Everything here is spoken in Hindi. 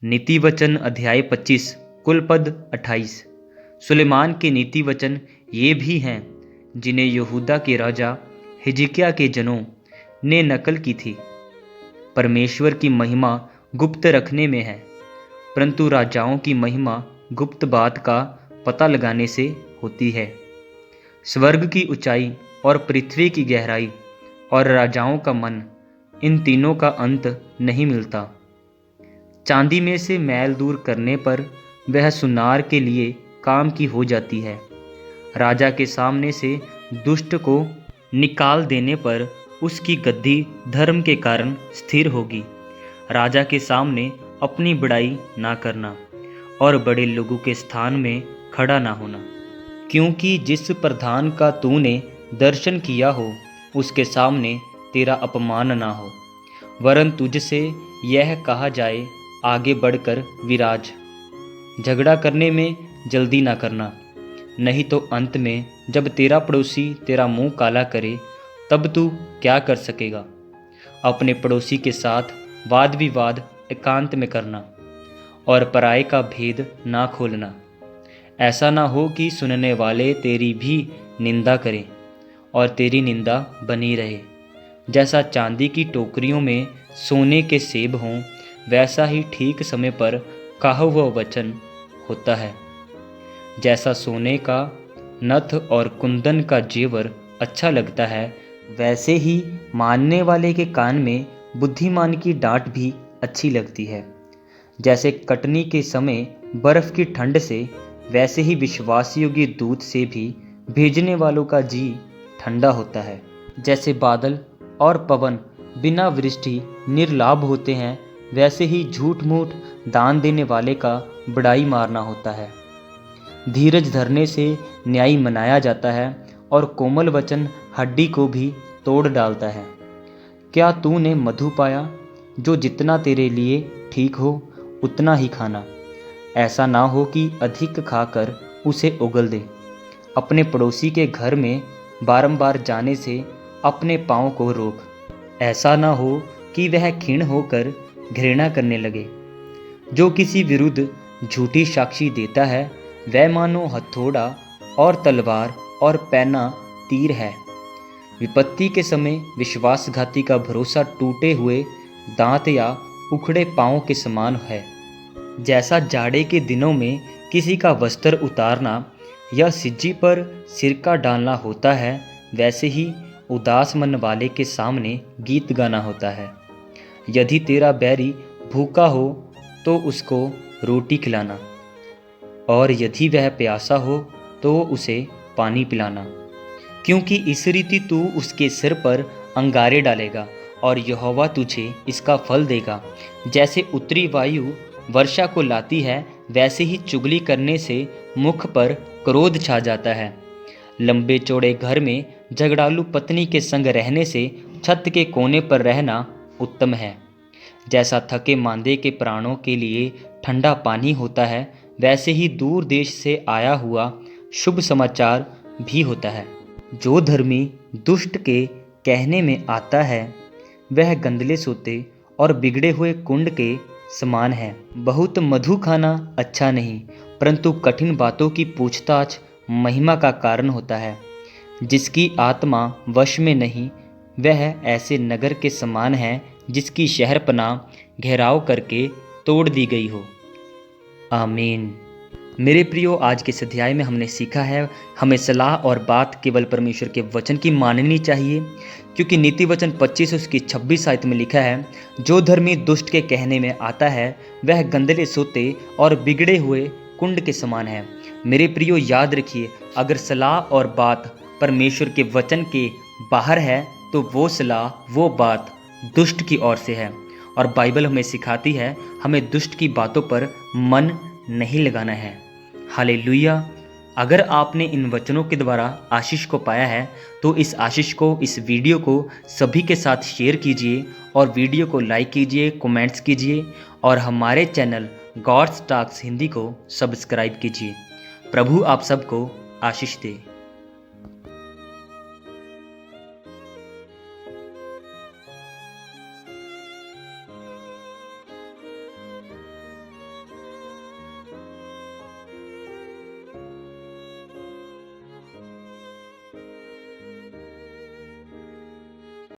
नीति वचन अध्याय 25 कुल पद 28। सुलेमान के नीति वचन ये भी हैं जिन्हें यहूदा के राजा हिजकिय्याह के जनों ने नकल की थी। परमेश्वर की महिमा गुप्त रखने में है, परंतु राजाओं की महिमा गुप्त बात का पता लगाने से होती है। स्वर्ग की ऊंचाई और पृथ्वी की गहराई और राजाओं का मन, इन तीनों का अंत नहीं मिलता। चांदी में से मैल दूर करने पर वह सुनार के लिए काम की हो जाती है। राजा के सामने से दुष्ट को निकाल देने पर उसकी गद्दी धर्म के कारण स्थिर होगी। राजा के सामने अपनी बड़ाई ना करना और बड़े लोगों के स्थान में खड़ा ना होना, क्योंकि जिस प्रधान का तूने दर्शन किया हो उसके सामने तेरा अपमान ना हो, वरन तुझसे यह कहा जाए आगे बढ़कर विराज। झगड़ा करने में जल्दी ना करना, नहीं तो अंत में जब तेरा पड़ोसी तेरा मुंह काला करे तब तू क्या कर सकेगा। अपने पड़ोसी के साथ वाद विवाद एकांत में करना और पराये का भेद ना खोलना। ऐसा ना हो कि सुनने वाले तेरी भी निंदा करें और तेरी निंदा बनी रहे। जैसा चांदी की टोकरियों में सोने के सेब हों, वैसा ही ठीक समय पर कहा हुआ वचन होता है। जैसा सोने का नथ और कुंदन का जेवर अच्छा लगता है, वैसे ही मानने वाले के कान में बुद्धिमान की डांट भी अच्छी लगती है। जैसे कटनी के समय बर्फ की ठंड से, वैसे ही विश्वासयोग्य दूत से भी भेजने वालों का जी ठंडा होता है। जैसे बादल और पवन बिना वृष्टि निर्लाभ होते हैं, वैसे ही झूठ मूठ दान देने वाले का बड़ाई मारना होता है। धीरज धरने से न्याय मनाया जाता है और कोमल वचन हड्डी को भी तोड़ डालता है। क्या तूने मधु पाया? जो जितना तेरे लिए ठीक हो उतना ही खाना। ऐसा ना हो कि अधिक खाकर उसे उगल दे। अपने पड़ोसी के घर में बारंबार जाने से अपने पाँव को रोक। ऐसा ना हो कि वह क्षीण होकर घृणा करने लगे। जो किसी विरुद्ध झूठी साक्षी देता है, वह मानो हथौड़ा और तलवार और पैना तीर है। विपत्ति के समय विश्वासघाती का भरोसा टूटे हुए दांत या उखड़े पांव के समान है। जैसा जाड़े के दिनों में किसी का वस्त्र उतारना या सिज्जी पर सिरका डालना होता है, वैसे ही उदास मन वाले के सामने गीत गाना होता है। यदि तेरा बैरी भूखा हो तो उसको रोटी खिलाना, और यदि वह प्यासा हो तो उसे पानी पिलाना, क्योंकि इस रीति तू उसके सिर पर अंगारे डालेगा और यहोवा तुझे इसका फल देगा। जैसे उत्तरी वायु वर्षा को लाती है, वैसे ही चुगली करने से मुख पर क्रोध छा जाता है। लंबे चौड़े घर में झगड़ालू पत्नी के संग रहने से छत के कोने पर रहना उत्तम है। जैसा थके मांदे के प्राणों के लिए ठंडा पानी होता है, वैसे ही दूर देश से आया हुआ शुभ समाचार भी होता है। जो धर्मी दुष्ट के कहने में आता है, वह गंदले सोते और बिगड़े हुए कुंड के समान है। बहुत मधु खाना अच्छा नहीं, परंतु कठिन बातों की पूछताछ महिमा का कारण होता है। जिसकी आत्मा वश में नहीं, वह ऐसे नगर के समान है जिसकी शहरपनाह घेराव करके तोड़ दी गई हो। आमीन। मेरे प्रियो, आज के इस अध्याय में हमने सीखा है, हमें सलाह और बात केवल परमेश्वर के वचन की माननी चाहिए, क्योंकि नीति वचन 25 उसकी 26 आयत में लिखा है, जो धर्मी दुष्ट के कहने में आता है, वह गंदले सोते और बिगड़े हुए कुंड के समान है। मेरे प्रियो, याद रखिए, अगर सलाह और बात परमेश्वर के वचन के बाहर है तो वो सलाह, वो बात दुष्ट की ओर से है। और बाइबल हमें सिखाती है, हमें दुष्ट की बातों पर मन नहीं लगाना है। हालेलुया। अगर आपने इन वचनों के द्वारा आशीष को पाया है, तो इस आशीष को, इस वीडियो को सभी के साथ शेयर कीजिए और वीडियो को लाइक कीजिए, कमेंट्स कीजिए और हमारे चैनल गॉड्स टॉक्स हिंदी को सब्सक्राइब कीजिए। प्रभु आप सबको आशीष दे।